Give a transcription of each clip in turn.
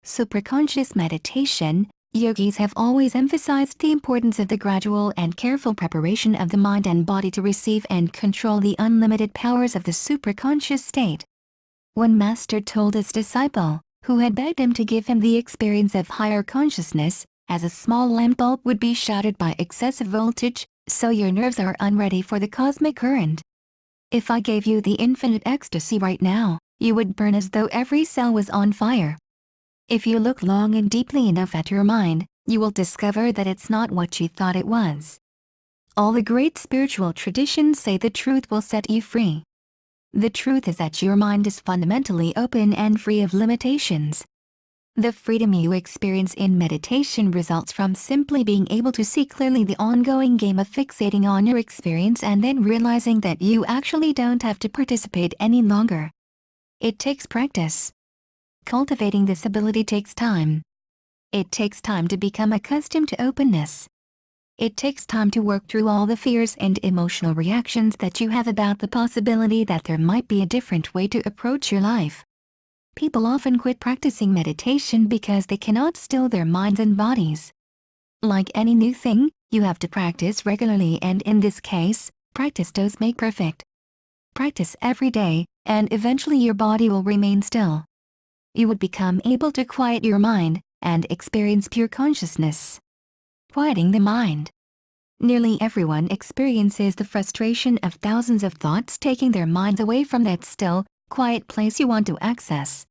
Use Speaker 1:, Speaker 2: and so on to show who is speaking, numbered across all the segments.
Speaker 1: Superconscious meditation, yogis have always emphasized the importance of the gradual and careful preparation of the mind and body to receive and control the unlimited powers of the superconscious state. One master told his disciple, who had begged him to give him the experience of higher consciousness, as a small lamp bulb would be shattered by excessive voltage, so your nerves are unready for the cosmic current. If I gave you the infinite ecstasy right now, you would burn as though every cell was on fire. If you look long and deeply enough at your mind, you will discover that it's not what you thought it was. All the great spiritual traditions say the truth will set you free. The truth is that your mind is fundamentally open and free of limitations. The freedom you experience in meditation results from simply being able to see clearly the ongoing game of fixating on your experience and then realizing that you actually don't have to participate any longer. It takes practice. Cultivating this ability takes time. It takes time to become accustomed to openness. It takes time to work through all the fears and emotional reactions that you have about the possibility that there might be a different way to approach your life. People often quit practicing meditation because they cannot still their minds and bodies. Like any new thing, you have to practice regularly, and in this case, practice does make perfect. Practice every day, and eventually your body will remain still. You would become able to quiet your mind and experience pure consciousness. Quieting the mind. Nearly everyone experiences the frustration of thousands of thoughts taking their minds away from that still, quiet place you want to access.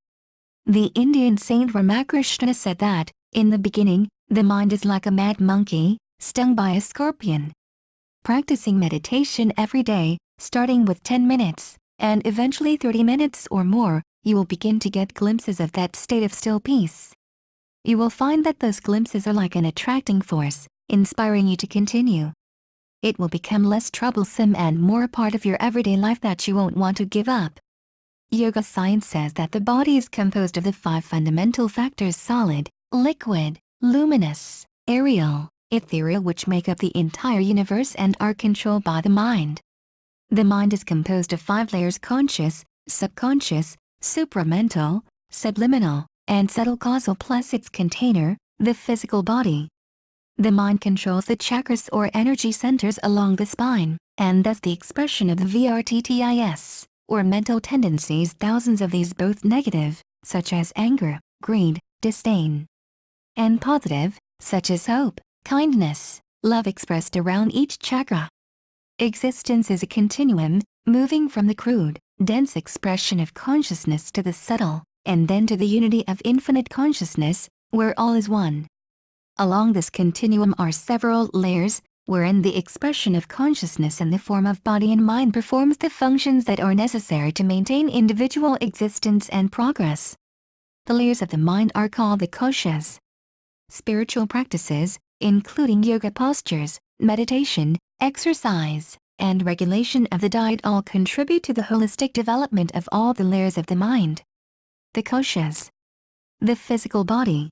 Speaker 1: The Indian saint Ramakrishna said that, in the beginning, the mind is like a mad monkey, stung by a scorpion. Practicing meditation every day, starting with 10 minutes, and eventually 30 minutes or more, you will begin to get glimpses of that state of still peace. You will find that those glimpses are like an attracting force, inspiring you to continue. It will become less troublesome and more a part of your everyday life that you won't want to give up. Yoga science says that the body is composed of the 5 fundamental factors: solid, liquid, luminous, aerial, ethereal, which make up the entire universe and are controlled by the mind. The mind is composed of 5 layers: conscious, subconscious, supramental, subliminal, and subtle causal, plus its container, the physical body. The mind controls the chakras or energy centers along the spine, and thus the expression of the VRTTIS, or mental tendencies, thousands of these, both negative, such as anger, greed, disdain, and positive, such as hope, kindness, love, expressed around each chakra. Existence is a continuum, moving from the crude, dense expression of consciousness to the subtle, and then to the unity of infinite consciousness, where all is one. Along this continuum are several layers, wherein the expression of consciousness in the form of body and mind performs the functions that are necessary to maintain individual existence and progress. The layers of the mind are called the koshas. Spiritual practices, including yoga postures, meditation, exercise, and regulation of the diet, all contribute to the holistic development of all the layers of the mind. The koshas. The physical body.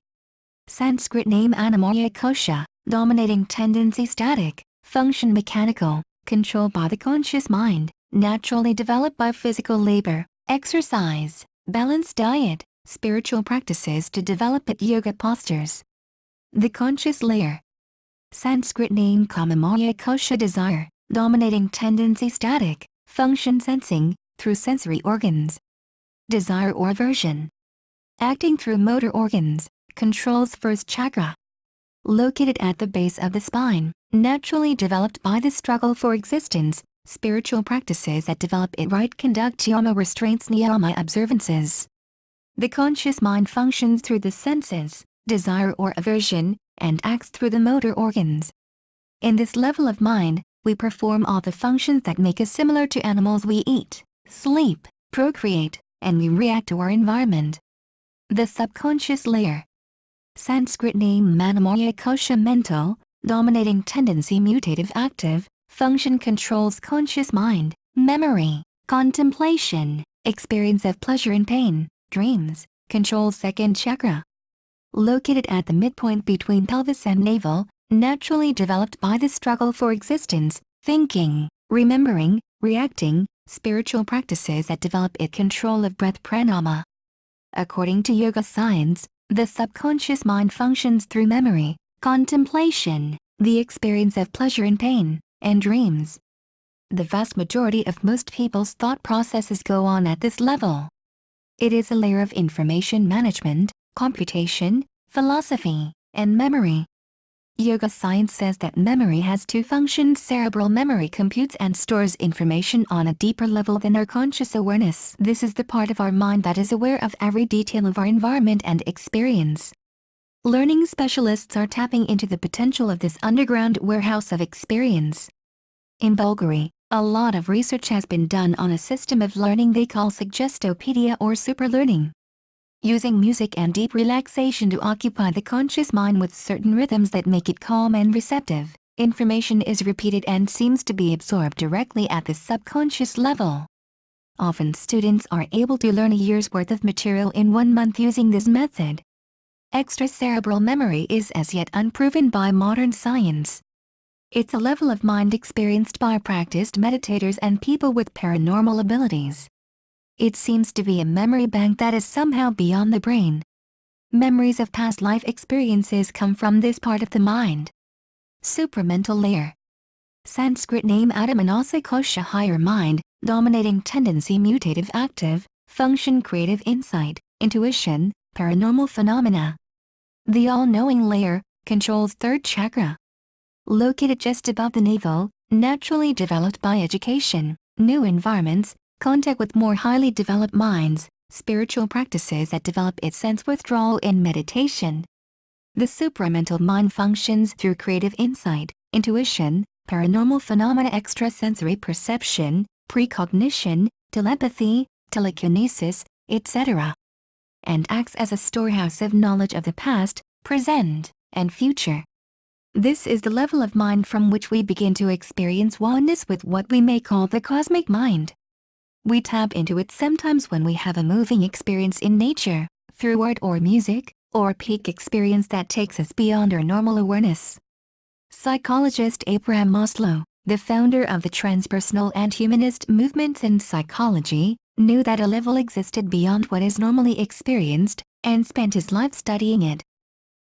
Speaker 1: Sanskrit name Anamaya kosha, dominating tendency static, function mechanical, controlled by the conscious mind, naturally developed by physical labor, exercise, balanced diet, spiritual practices to develop it, yoga postures. The conscious layer. Sanskrit name Kamamaya kosha, desire, dominating tendency static, function sensing, through sensory organs. Desire or aversion. Acting through motor organs, controls first chakra. Located at the base of the spine, naturally developed by the struggle for existence, spiritual practices that develop it right conduct yama restraints, niyama observances. The conscious mind functions through the senses, desire or aversion, and acts through the motor organs. In this level of mind, we perform all the functions that make us similar to animals. We eat, sleep, procreate, and we react to our environment. The subconscious layer. Sanskrit name Manamaya kosha, mental, dominating tendency, mutative, active, function, controls conscious mind, memory, contemplation, experience of pleasure and pain, dreams, controls second chakra. Located at the midpoint between pelvis and navel, naturally developed by the struggle for existence, thinking, remembering, reacting, spiritual practices that develop it, control of breath, pranayama. According to yoga science, The subconscious mind functions through memory, contemplation, the experience of pleasure and pain, and dreams. The vast majority of most people's thought processes go on at this level. It is a layer of information management, computation, philosophy, and memory. Yoga science says that memory has two functions. Cerebral memory computes and stores information on a deeper level than our conscious awareness. This is the part of our mind that is aware of every detail of our environment and experience. Learning specialists are tapping into the potential of this underground warehouse of experience. In Bulgaria, a lot of research has been done on a system of learning they call suggestopedia or super learning. Using music and deep relaxation to occupy the conscious mind with certain rhythms that make it calm and receptive, information is repeated and seems to be absorbed directly at the subconscious level. Often students are able to learn a year's worth of material in 1 month using this method. Extracerebral memory is as yet unproven by modern science. It's a level of mind experienced by practiced meditators and people with paranormal abilities. It seems to be a memory bank that is somehow beyond the brain. Memories of past life experiences come from this part of the mind. Supramental layer. Sanskrit name Adamanasa Kosha higher mind, dominating tendency mutative active, function creative insight, intuition, paranormal phenomena. The all-knowing layer controls third chakra. Located just above the navel, naturally developed by education, new environments, contact with more highly developed minds, spiritual practices that develop its sense withdrawal in meditation. The supramental mind functions through creative insight, intuition, paranormal phenomena, extrasensory perception, precognition, telepathy, telekinesis, etc., and acts as a storehouse of knowledge of the past, present, and future. This is the level of mind from which we begin to experience oneness with what we may call the cosmic mind. We tap into it sometimes when we have a moving experience in nature, through art or music, or a peak experience that takes us beyond our normal awareness. Psychologist Abraham Maslow, the founder of the transpersonal and humanist movements in psychology, knew that a level existed beyond what is normally experienced, and spent his life studying it.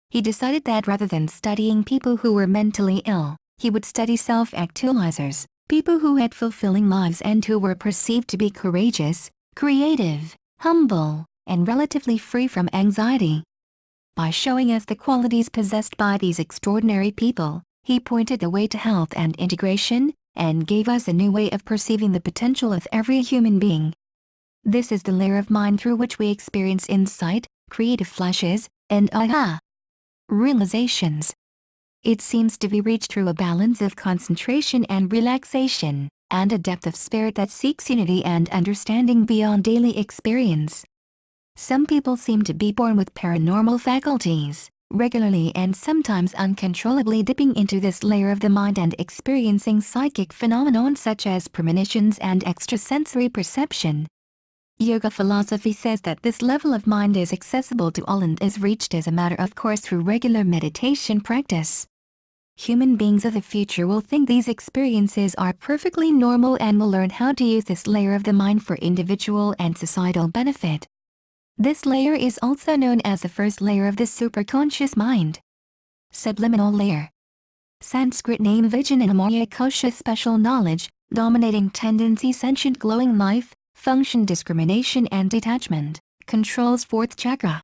Speaker 1: He decided that rather than studying people who were mentally ill, he would study self-actualizers, people who had fulfilling lives and who were perceived to be courageous, creative, humble, and relatively free from anxiety. By showing us the qualities possessed by these extraordinary people, he pointed the way to health and integration, and gave us a new way of perceiving the potential of every human being. This is the layer of mind through which we experience insight, creative flashes, and aha! Realizations. It seems to be reached through a balance of concentration and relaxation, and a depth of spirit that seeks unity and understanding beyond daily experience. Some people seem to be born with paranormal faculties, regularly and sometimes uncontrollably dipping into this layer of the mind and experiencing psychic phenomena such as premonitions and extrasensory perception. Yoga philosophy says that this level of mind is accessible to all and is reached as a matter of course through regular meditation practice. Human beings of the future will think these experiences are perfectly normal and will learn how to use this layer of the mind for individual and societal benefit. This layer is also known as the first layer of the superconscious mind. Subliminal layer. Sanskrit name Vijnanamaya Kosha special knowledge, dominating tendency sentient glowing life, function discrimination and detachment, controls fourth chakra.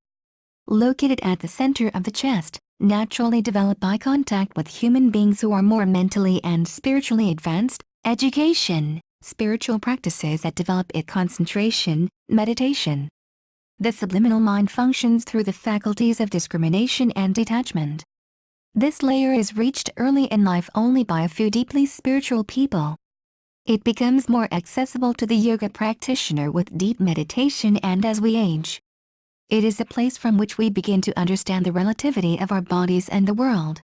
Speaker 1: Located at the center of the chest, naturally developed by contact with human beings who are more mentally and spiritually advanced, education, spiritual practices that develop it concentration, meditation. The subliminal mind functions through the faculties of discrimination and detachment. This layer is reached early in life only by a few deeply spiritual people. It becomes more accessible to the yoga practitioner with deep meditation and as we age. It is a place from which we begin to understand the relativity of our bodies and the world.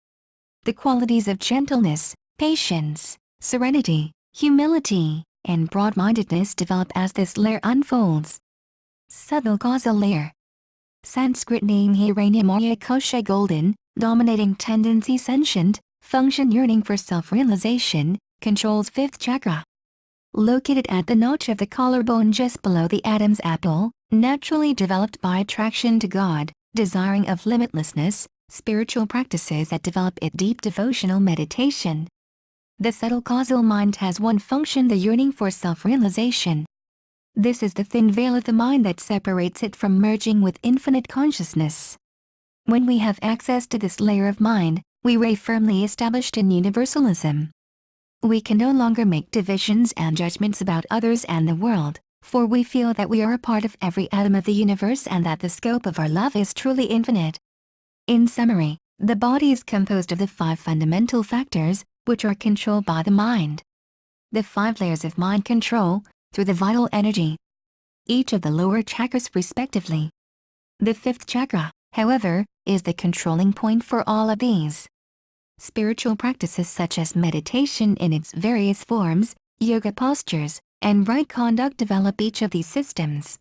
Speaker 1: The qualities of gentleness, patience, serenity, humility, and broad-mindedness develop as this layer unfolds. Subtle causal layer. Sanskrit name Hiranyamaya Kosha golden, dominating tendency sentient, function yearning for self-realization, controls fifth chakra. Located at the notch of the collarbone just below the Adam's apple, naturally developed by attraction to God, desiring of limitlessness, spiritual practices that develop a deep devotional meditation. The subtle causal mind has one function: the yearning for self-realization. This is the thin veil of the mind that separates it from merging with infinite consciousness. When we have access to this layer of mind, we are firmly established in universalism. We can no longer make divisions and judgments about others and the world, for we feel that we are a part of every atom of the universe and that the scope of our love is truly infinite. In summary, the body is composed of the 5 fundamental factors, which are controlled by the mind. The 5 layers of mind control, through the vital energy, each of the lower chakras respectively. The 5th chakra, however, is the controlling point for all of these. Spiritual practices such as meditation in its various forms, yoga postures, and right conduct develop each of these systems.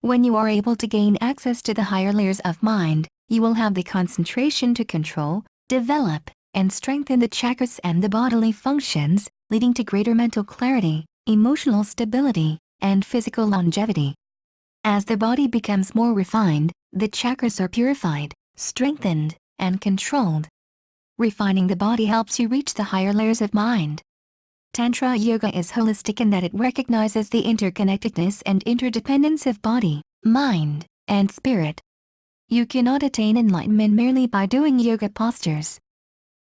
Speaker 1: When you are able to gain access to the higher layers of mind, you will have the concentration to control, develop, and strengthen the chakras and the bodily functions, leading to greater mental clarity, emotional stability, and physical longevity. As the body becomes more refined, the chakras are purified, strengthened, and controlled. Refining the body helps you reach the higher layers of mind. Tantra Yoga is holistic in that it recognizes the interconnectedness and interdependence of body, mind, and spirit. You cannot attain enlightenment merely by doing yoga postures.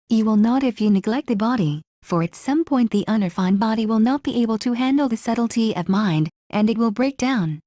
Speaker 1: You will not if you neglect the body, for at some point the unrefined body will not be able to handle the subtlety of mind, and it will break down.